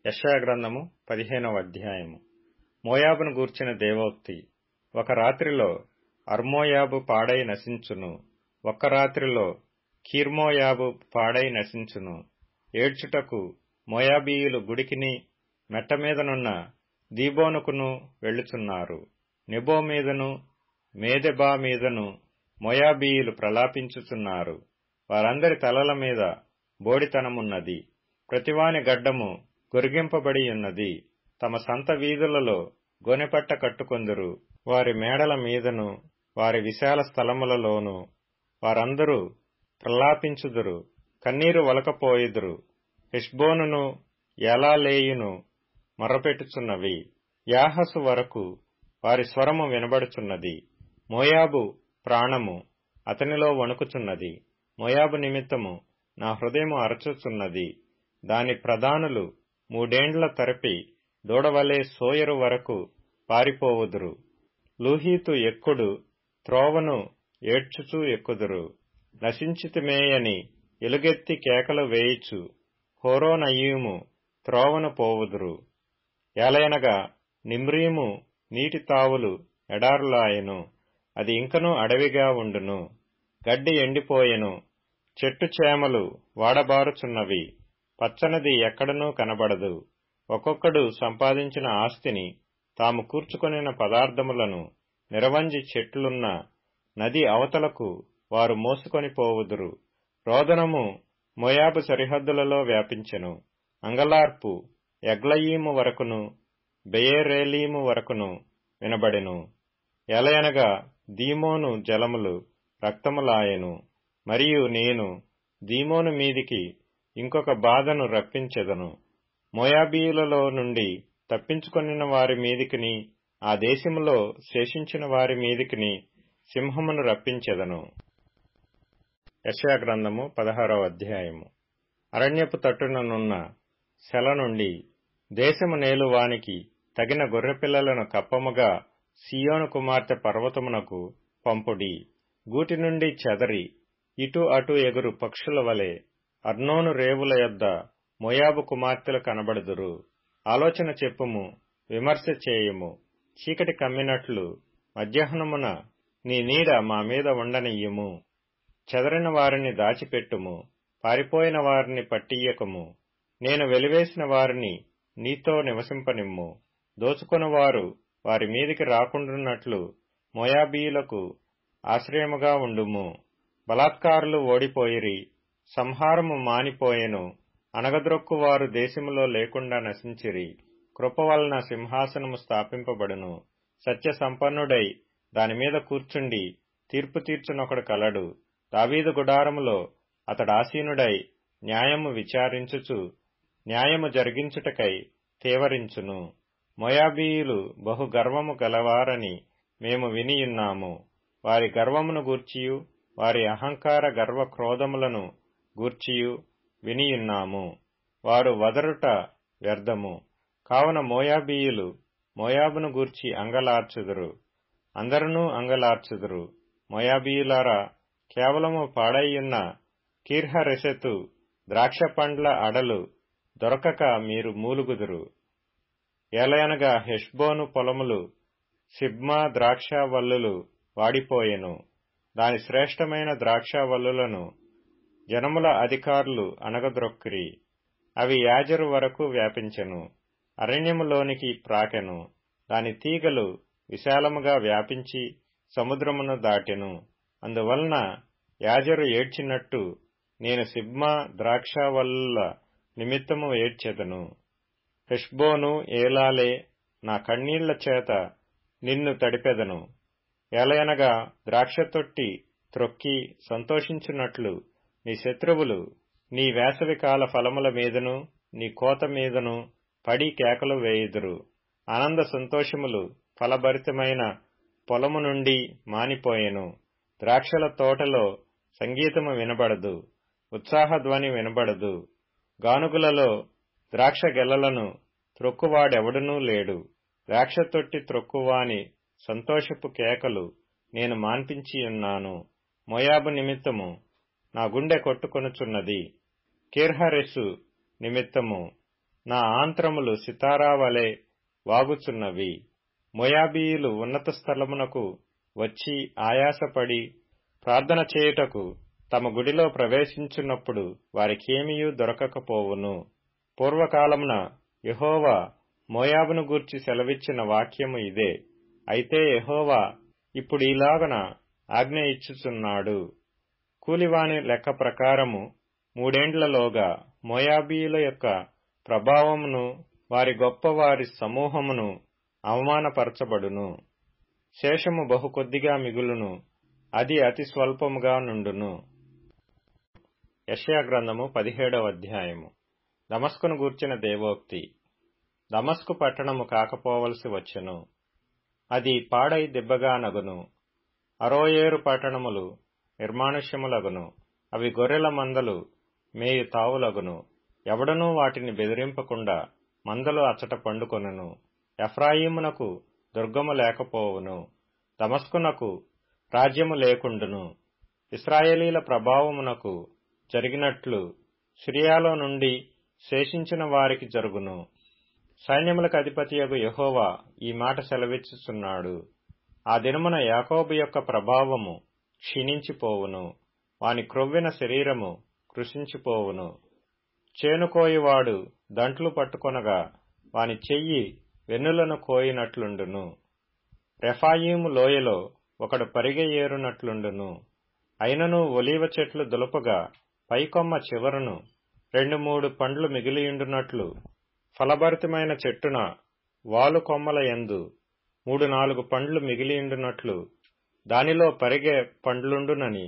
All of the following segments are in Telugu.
యెషయా గ్రంథము 15వ అధ్యాయము. మోయాబును గూర్చిన దేవోక్తి. ఒక రాత్రిలో అర్మోయాబు పాడై నశించును, ఒక్క రాత్రిలో కీర్మోయాబు పాడై నశించును. ఏడ్చుటకు మోయాబీయులు గుడికిని మెట్టమీదనున్న దీబోనుకును వెళ్ళుచున్నారు. నెబో మీదను మేదెబా మీదను మోయాబీయులు ప్రలాపించుచున్నారు. వారందరి తలల మీద బోడితనమున్నది, ప్రతివాని గడ్డము గొరిగింపబడి ఉన్నది. తమ సంత వీధులలో గొనెపట్ట కట్టుకొందురు. వారి మేడల మీదను వారి విశాల స్థలములలోను వారందరూ ప్రలాపించుదురు, కన్నీరు వలకపోయుదురు. హెష్బోనును ఎలాలేయును మొర్రపెట్టుచున్నవి, యాహసు వరకు వారి స్వరము వినబడుచున్నది. మోయాబు ప్రాణము అతనిలో వణుకుచున్నది. మోయాబు నిమిత్తము నా హృదయము అరచుచున్నది. దాని ప్రధానులు 3 ఏండ్ల తరపి దూడవలే సోయరు వరకు పారిపోవుదురు. లూహీతు ఎక్కుడు త్రోవను ఏడ్చుచూ ఎక్కుదురు. నశించితిమేయని ఎలుగెత్తి కేకలు వేయిచు హోరోనయీము త్రోవను పోవుదురు. ఏలయనగా నిమ్రీము నీటి తావులు ఎడారులాయెను, అది ఇంకనూ అడవిగా ఉండును. గడ్డి ఎండిపోయెను, చెట్టు చేమలు వాడబారుచున్నవి, పచ్చనిది ఎక్కడనూ కనబడదు. ఒక్కొక్కడు సంపాదించిన ఆస్తిని, తాము కూర్చుకొనిన పదార్థములను నిరవంజి చెట్లున్న నది అవతలకు వారు మోసుకొని పోవుదురు. రోదనము మోయాబు సరిహద్దులలో వ్యాపించెను. అంగలార్పు ఎగ్లయీము వరకును బెయేరేలీము వరకును వినబడెను. ఎలయనగా దీమోను జలములు రక్తములాయెను. మరియు నేను దీమోను మీదికి ఇంకొక బాధను రప్పించెదను. మోయాబీయులలో నుండి తప్పించుకొనిన వారి మీదికిని, ఆ దేశములో శేషించిన వారి మీదికిని సింహమును రప్పించెదను. యెషయా గ్రంథము 16వ అధ్యాయము. అరణ్యపు తట్టుననున్న సెల నుండి దేశము నేలువానికి తగిన గొర్రెపిల్లలను కప్పముగా సీయోను కుమార్తె పర్వతమునకు పంపుడి. గూటి నుండి చెదరి ఇటు అటు ఎగురు పక్షుల వలె అర్నోను రేవుల యొద్ద మోయాబు కుమార్తెలు కనబడుదురు. ఆలోచన చెప్పుము, విమర్శ చేయుము. చీకటి కమ్మినట్లు మధ్యాహ్నమున నీ నీడ మా మీద ఉండనియ్యుము. చెదరిన వారిని దాచిపెట్టుము, పారిపోయిన వారిని పట్టియ్యకము. నేను వెలివేసిన వారిని నీతో నివసింపనిమ్ము. దోచుకొనువారు వారి మీదికి రాకుండున్నట్లు మోయాబీయులకు ఆశ్రయముగా ఉండుము. బలాత్కారులు ఓడిపోయిరి, సంహారము మానిపోయెను. అనగద్రొక్కువారు దేశములో లేకుండా నశించిరి. కృప వలన సింహాసనము స్థాపింపబడును. సత్య సంపన్నుడై దానిమీద కూర్చుండి తీర్పు తీర్చునొకడు కలడు. దావీదు గుడారములో అతడాసీనుడై న్యాయము విచారించుచు న్యాయము జరిగించుటకై తేవరించును. మోయాబీయులు బహు గర్వము గలవారని మేము వినియున్నాము. వారి గర్వమును గూర్చియు వారి అహంకార గర్వ క్రోధములను గూర్చియు వినియున్నాము. వారు వదరుట వ్యర్థము. కావున మోయాబీయులు మోయాబును గూర్చి అంగలార్చుదురు, అందరునూ అంగలార్చుదురు. మోయాబీయులారా, కేవలము పాడైయున్న కీర్హరెశెతు ద్రాక్ష పండ్ల అడలు దొరకక మీరు మూలుగుదురు. ఏలయనగా హెష్బోను పొలములు సిబ్మా ద్రాక్షవల్లులు వాడిపోయెను. దాని శ్రేష్టమైన ద్రాక్షవల్లులను జనముల అధికారులు అనగద్రొక్కిరి. అవి యాజరు వరకు వ్యాపించెను, అరణ్యములోనికి ప్రాకెను. దాని తీగలు విశాలముగా వ్యాపించి సముద్రమును దాటెను. అందువలన యాజరు ఏడ్చినట్టు నేను సిబ్మా ద్రాక్షవల్లుల నిమిత్తము ఏడ్చెదను. హెష్బోను ఏలాలే, నా కన్నీళ్ల చేత నిన్ను తడిపెదను. ఏలయనగా ద్రాక్షతొట్టి త్రొక్కి సంతోషించున్నట్లు నీ శత్రువులు నీ వేసవికాల ఫలముల మీదను నీ కోత మీదను పడి కేకలు వేయుదురు. ఆనంద సంతోషములు ఫలభరితమైన పొలము నుండి మానిపోయెను. ద్రాక్షల తోటలో సంగీతము వినబడదు, ఉత్సాహధ్వని వినబడదు. గానుగులలో ద్రాక్ష గెలలను త్రొక్కువాడెవడునూ లేడు. ద్రాక్షతొట్టి త్రొక్కువాని సంతోషపు కేకలు నేను మాన్పించియున్నాను. మోయాబు నిమిత్తము నా గుండె కొట్టుకొనుచున్నది. కీర్హరెసు నిమిత్తము నా ఆంత్రములు సితారా వలె వాగుచున్నవి. మోయాబీయులు ఉన్నత స్థలమునకు వచ్చి ఆయాసపడి ప్రార్థన చేయుటకు తమ గుడిలో ప్రవేశించున్నప్పుడు వారికేమియూ దొరకకపోవును. పూర్వకాలమున యెహోవా మోయాబును గూర్చి సెలవిచ్చిన వాక్యము ఇదే. అయితే యెహోవా ఇప్పుడు ఇలాగన ఆజ్ఞ ఇచ్చుచున్నాడు. కూలివాని లెక్క ప్రకారము 3 ఏండ్లలోగా మోయాబీయుల యొక్క ప్రభావమును వారి గొప్పవారి సమూహమును అవమానపరచబడును. శేషము బహు కొద్దిగా మిగులును, అది అతి స్వల్పముగా నుండును. యెషయా గ్రంథము 17వ అధ్యాయము. దమస్కును గూర్చిన దేవోక్తి. దమస్కు పట్టణము కాకపోవలసి వచ్చెను, అది పాడై దిబ్బగా నగును. అరోయేరు పట్టణములు నిర్మానుష్యములగును, అవి గొర్రెల మందలు మేయు తావులగును. ఎవడనూ వాటిని బెదిరింపకుండా మందలు అచ్చట పండుకొనును. ఎఫ్రాయిమునకు దుర్గము లేకపోవును, దమస్కునకు రాజ్యము లేకుండును. ఇశ్రాయేలీల ప్రభావమునకు జరిగినట్లు సిరియాలో నుండి శేషించిన వారికి జరుగును. సైన్యములకు అధిపతియగు యెహోవా ఈ మాట సెలవిచ్చుచున్నాడు. ఆ దినమున యాకోబు యొక్క ప్రభావము క్షీణించిపోవును, వాని క్రొవ్విన శరీరము కృశించిపోవును. చేనుకోయివాడు దంట్లు పట్టుకొనగా వాని చెయ్యి వెన్నులను కోయినట్లుండును. రెఫాయీము లోయలో ఒకడు పరిగె ఏరునట్లుండును. అయినను ఒలీవ చెట్లు దులుపగా పైకొమ్మ చివరను 2-3 పండ్లు మిగిలియుండునట్లు, ఫలభరితమైన చెట్టున వాలు కొమ్మల యందు 3-4 పండ్లు మిగిలియుండునట్లు దానిలో పరిగె పండ్లుండునని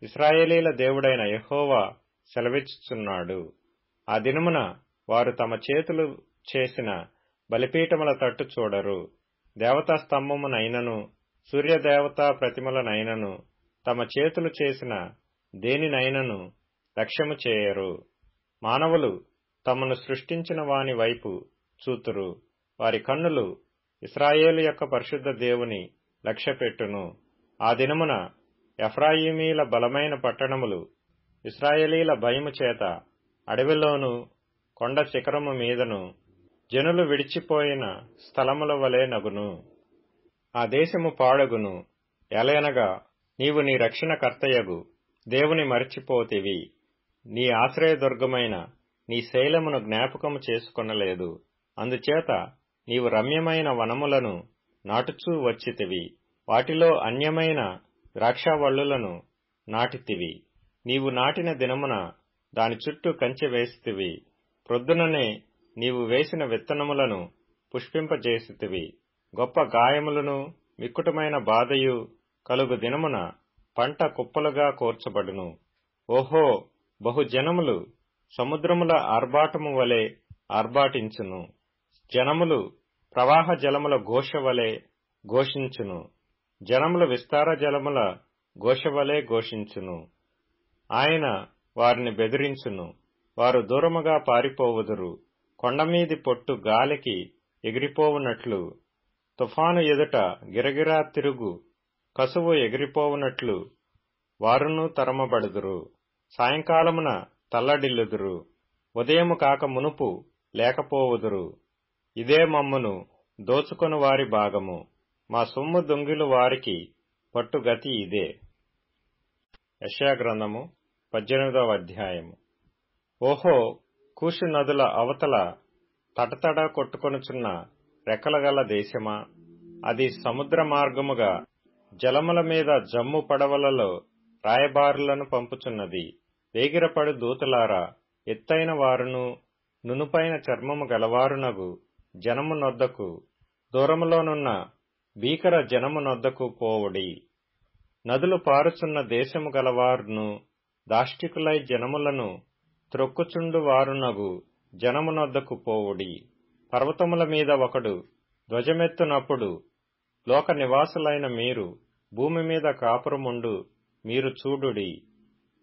ఇశ్రాయేలీల దేవుడైన యెహోవా సెలవిచ్చుచున్నాడు. ఆ దినమున వారు తమ చేతులు చేసిన బలిపీఠముల తట్టు చూడరు. దేవతా స్తంభమునైనను సూర్యదేవతా ప్రతిమలనైనను తమ చేతులు చేసిన దేనినైనను లక్ష్యము చేయరు. మానవులు తమను సృష్టించిన వాని వైపు చూతురు. వారి కన్నులు ఇశ్రాయేలు యొక్క పరిశుద్ధ దేవుని లక్ష్యపెట్టును. ఆ దినమున ఎఫ్రాయిమీల బలమైన పట్టణములు ఇశ్రాయేలీల భయము చేత అడవిలోను కొండ శిఖరము మీదను జనులు విడిచిపోయిన స్థలముల వలె నగును. ఆ దేశము పాడగును. ఎలయనగా నీవు నీ రక్షణకర్తయగు దేవుని మరచిపోతివి. నీ ఆశ్రయదుర్గమైన నీ శైలమును జ్ఞాపకము చేసుకొనలేదు. అందుచేత నీవు రమ్యమైన వనములను నాటుచూ వచ్చితివి, వాటిలో అన్యమైన ద్రాక్షవల్లులను నాటితివి. నీవు నాటిన దినమున దాని చుట్టూ కంచె వేసితివి. ప్రొద్దుననే నీవు వేసిన విత్తనములను పుష్పింపజేసితివి. గొప్ప గాయములను మిక్కుటమైన బాధయు కలుగు దినమున పంట కుప్పలుగా కూర్చబడును. ఓహో, బహుజనములు సముద్రముల ఆర్భాటము వలె ఆర్భాటించును. జనములు ప్రవాహ జలముల ఘోష వలె ఘోషించును. జనములు విస్తార జలముల ఘోష వలె ఘోషించును. ఆయన వారిని బెదిరించును, వారు దూరముగా పారిపోవుదురు. కొండమీది పొట్టు గాలికి ఎగిరిపోవునట్లు, తుఫాను ఎదుట గిరగిరా తిరుగు కసువు ఎగిరిపోవునట్లు వారును తరమబడుదురు. సాయంకాలమున తల్లడిల్లుదురు, ఉదయము కాక మునుపు లేకపోవుదురు. ఇదే మమ్మును దోచుకొని వారి భాగము, మా సొమ్ము దొంగిలు వారికి పట్టుగతి ఇదే. యెషయా గ్రంథము 18వ అధ్యాయము. ఓహో, కూషు నదుల అవతల తటతడ కొట్టుకొనుచున్న రెక్కలగల దేశమా, అది సముద్ర మార్గముగా జలముల మీద జమ్ము పడవలలో రాయబారులను పంపుచున్నది. వేగిరపడు దూతలారా, ఎత్తైన వారును నునుపైన చర్మము గలవారునగు జనము నొద్దకు, దూరములోనున్న భీకర జనము నొద్దకు పోవుడి. నదులు పారుచున్న దేశము గలవారును దాష్టికులై జనములను త్రొక్కుచుండు వారునగు జనము నొద్దకు పోవుడి. పర్వతముల మీద ఒకడు ధ్వజమెత్తునప్పుడు లోక నివాసులైన మీరు, భూమి మీద కాపురముండు మీరు చూడుడి.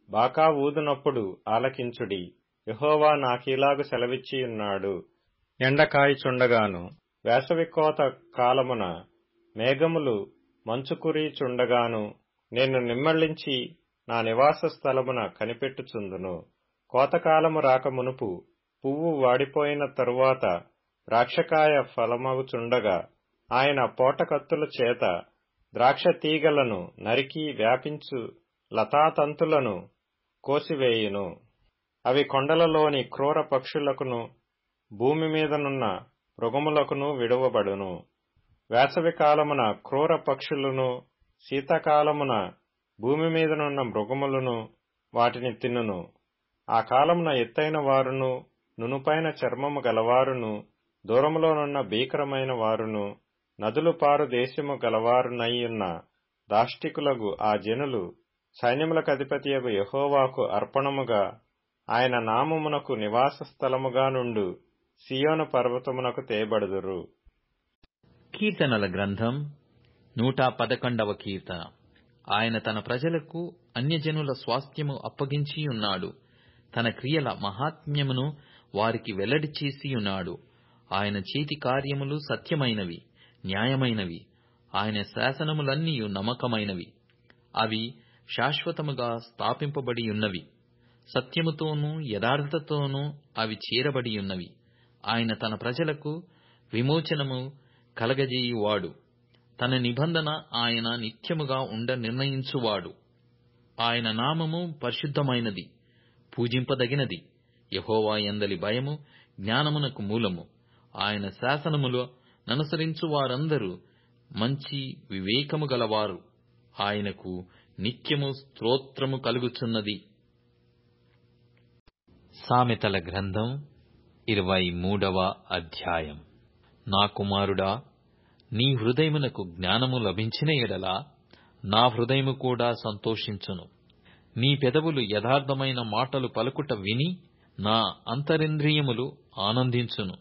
బాకా ఊదునప్పుడు ఆలకించుడి. యెహోవా నాకీలాగు సెలవిచ్చియున్నాడు. ఎండకాయిచుండగాను వేసవి కోత కాలమున మేఘములు మంచు కురియుచుండగాను నేను నిమ్మళించి నా నివాస స్థలమున కనిపెట్టుచుందును. కోతకాలము రాక మునుపు పువ్వు వాడిపోయిన తరువాత ద్రాక్షకాయ ఫలమగుచుండగా ఆయన పోటకత్తుల చేత ద్రాక్ష తీగలను నరికి వ్యాపించు లతాతంతులను కోసివేయును. అవి కొండలలోని క్రూర పక్షులకును భూమి మీదనున్న మృగములకును విడువబడును. వేసవికాలమున క్రూర పక్షులను, శీతాకాలమున భూమి మీదనున్న మృగములను వాటిని తిన్నును. ఆ కాలమున ఎత్తైన వారును, నునుపైన చర్మము గలవారును, దూరములోనున్న భీకరమైన వారును, నదులు పారు దేశము గలవారునయ్యున్న దాష్టికులగు ఆ జనులు సైన్యములకధిపతియగు యెహోవాకు అర్పణముగా ఆయన నామమునకు నివాస స్థలముగా నుండు సియోను పర్వతమునకు తేబడుదురు. కీర్తనల గ్రంథం 111వ కీర్తన. ఆయన తన ప్రజలకు అన్యజనుల స్వాస్థ్యము అప్పగించియున్నాడు. తన క్రియల మహాత్మ్యమును వారికి వెల్లడి చేసియున్నాడు. ఆయన చేతి కార్యములు సత్యమైనవి, న్యాయమైనవి. ఆయన శాసనములన్నీయు నమ్మకమైనవి. అవి శాశ్వతముగా స్థాపింపబడియున్నవి. సత్యముతోనూ యథార్థతతోనూ అవి చేరబడియున్నవి. ఆయన తన ప్రజలకు విమోచనము కలగజేయువాడు. తన నిబంధన ఆయన నిత్యముగా ఉండ నిర్ణయించువాడు. ఆయన నామము పరిశుద్ధమైనది, పూజింపదగినది. యెహోవా యందలి భయము జ్ఞానమునకు మూలము. ఆయన శాసనములు ననుసరించు వారందరూ మంచి వివేకము గలవారు. ఆయనకు నిత్యము స్తోత్రము కలుగుచున్నది. సామెతల గ్రంథం 23వ అధ్యాయం. నా కుమారుడా, నీ హృదయమునకు జ్ఞానము లభించిన ఎడల నా హృదయము కూడా సంతోషించును. నీ పెదవులు యథార్థమైన మాటలు పలుకుట విని నా అంతరింద్రియములు ఆనందించును.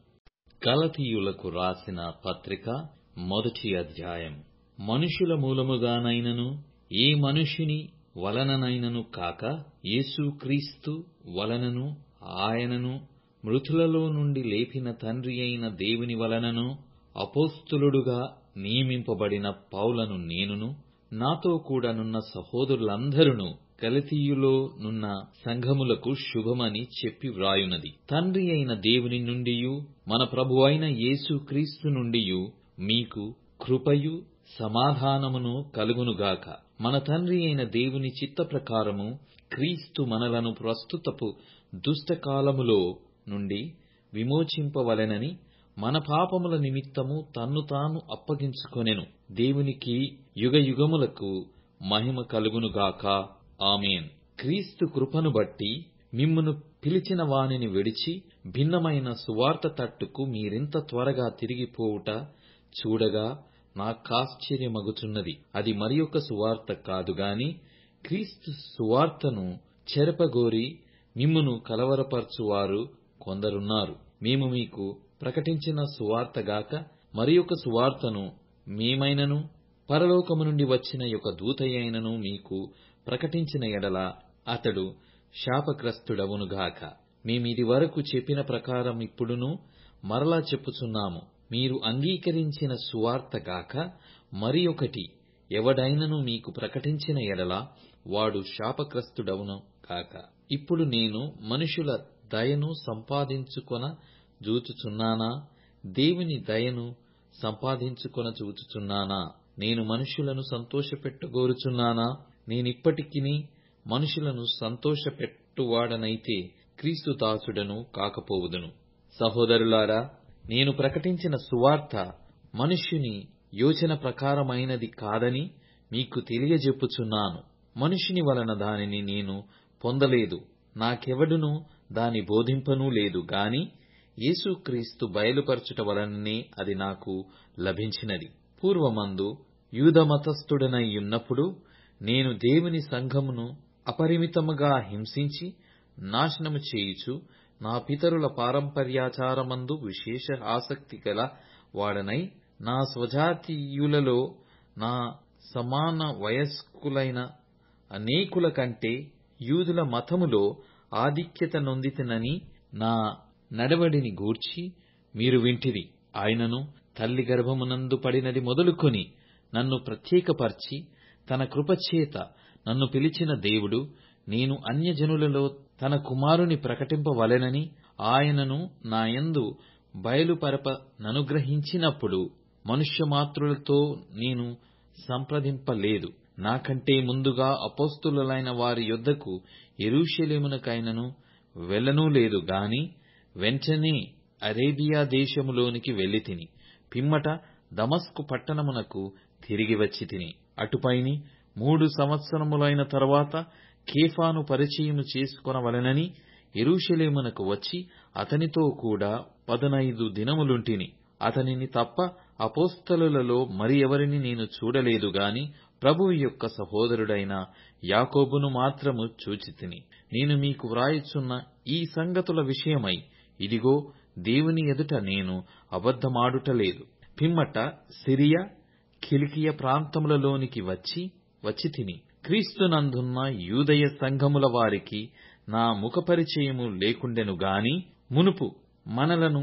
గలతీయులకు రాసిన పత్రిక 1వ అధ్యాయం. మనుషుల మూలముగానైనను ఏ మనుషుని వలననైనను కాక యేసుక్రీస్తు వలనను ఆయనను మృతులలో నుండి లేపిన తండ్రి అయిన దేవుని వలనను అపోస్తలుడుగా నియమింపబడిన పౌలను నేనును, నాతో కూడా నున్న సహోదరులందరూ గలతీయులో నున్న సంఘములకు శుభమని చెప్పి వ్రాయునది. తండ్రి అయిన దేవుని నుండియు మన ప్రభువైన యేసుక్రీస్తు నుండియు మీకు కృపయు సమాధానమును కలుగునుగాక. మన తండ్రి అయిన దేవుని చిత్త ప్రకారము క్రీస్తు మనలను ప్రస్తుతపు దుష్టకాలములో నుండి విమోచింపవలెనని మన పాపముల నిమిత్తము తన్ను తాను అప్పగించుకొనెను. దేవునికి యుగయుగములకు మహిమ కలుగునుగాక. ఆమేన్. క్రీస్తు కృపను బట్టి మిమ్మును పిలిచిన వానిని విడిచి భిన్నమైన సువార్త తట్టుకు మీరింత త్వరగా తిరిగిపోవుట చూడగా నాకాశ్చర్యమగుచున్నది. అది మరియొక సువార్త కాదుగాని క్రీస్తు సువార్తను చెరపగోరి మిమ్మును కలవరపరచువారు కొందరున్నారు. మేము మీకు ప్రకటించిన సువార్తగాక మరియొక సువార్తను మేమైనను పరలోకము నుండి వచ్చిన యొక్క దూతయైనను మీకు ప్రకటించిన ఎడల అతడు శాపగ్రస్తుడవునుగాక. మేమిది వరకు చెప్పిన ప్రకారం ఇప్పుడును మరలా చెప్పుచున్నాము. మీరు అంగీకరించిన సువార్తగాక మరి ఒకటి ఎవడైనను మీకు ప్రకటించిన ఎడల వాడు శాపగ్రస్తుడవును గాక. ఇప్పుడు నేను మనుషుల దయను సంపాదించుకొన జూచుచున్నానా? దేవుని దయను సంపాదించుకొన చూచుచున్నానా? నేను మనుషులను సంతోషపెట్టగోరుచున్నానా? నేనిప్పటికిని మనుషులను సంతోషపెట్టువాడనైతే క్రీస్తు దాసుడను కాకపోవుదును. సహోదరులారా, నేను ప్రకటించిన సువార్త మనుష్యుని యోచన ప్రకారమైనది కాదని మీకు తెలియజెప్పుచున్నాను. మనుషుని వలన దానిని నేను పొందలేదు, నాకెవడునూ దాని బోధింపనూ లేదు గాని యేసుక్రీస్తు బయలుపరచుట వలననే అది నాకు లభించినది. పూర్వమందు యూదమతస్థుడనైయున్నప్పుడు నేను దేవుని సంఘమును అపరిమితముగా హింసించి నాశనము చేయుచు నా పితరుల పారంపర్యాచారమందు విశేష ఆసక్తి గల వాడనై నా స్వజాతీయులలో నా సమాన వయస్కులైన అనేకుల కంటే యూదుల మతములో ఆధిక్యత నొందితినని నా నడవడిని గూర్చి మీరు వింటిరి. ఆయనను తల్లి గర్భమునందు పడినది మొదలుకొని నన్ను ప్రత్యేకపర్చి తన కృపచేత నన్ను పిలిచిన దేవుడు, నేను అన్యజనులలో తన కుమారుని ప్రకటింపవలెనని ఆయనను నాయందు బయలుపరపననుగ్రహించినప్పుడు మనుష్యమాత్రులతో నేను సంప్రదింపలేదు. నాకంటే ముందుగా అపోస్తలులైన వారి యొద్దకు యెరూషలేమునకైనను వెళ్ళనూ లేదు గాని వెంటనే అరేబియా దేశములోనికి వెళ్ళితిని. పిమ్మట దమస్కు పట్టణమునకు తిరిగి వచ్చితిని. అటుపైని 3 సంవత్సరములైన తరువాత కేఫాను పరిచయము చేసుకొనవలెనని యెరూషలేమునకు వచ్చి అతనితో కూడా 15 దినములుంటిని. అతనిని తప్ప అపోస్తలులలో మరి ఎవరిని నేను చూడలేదు గాని ప్రభువు యొక్క సహోదరుడైన యాకోబును మాత్రము చూచితిని. నేను మీకు వ్రాయుచున్న ఈ సంగతుల విషయమై ఇదిగో దేవుని ఎదుట నేను అబద్ధమాడుటలేదు. పిమ్మట సిరియా కిలికియ ప్రాంతములలోనికి వచ్చితిని. క్రీస్తునందున్న యూదయ సంఘముల వారికి నా ముఖపరిచయము లేకుండెను గాని మునుపు మనలను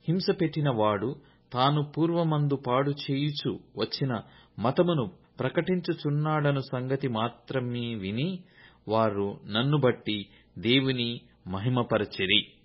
హింసపెట్టినవాడు తాను పూర్వమందు పాడు చేయుచు వచ్చిన మతమును ప్రకటించుచున్నాడను సంగతి మాత్రమే విని వారు నన్ను బట్టి దేవుని మహిమపరచిరి.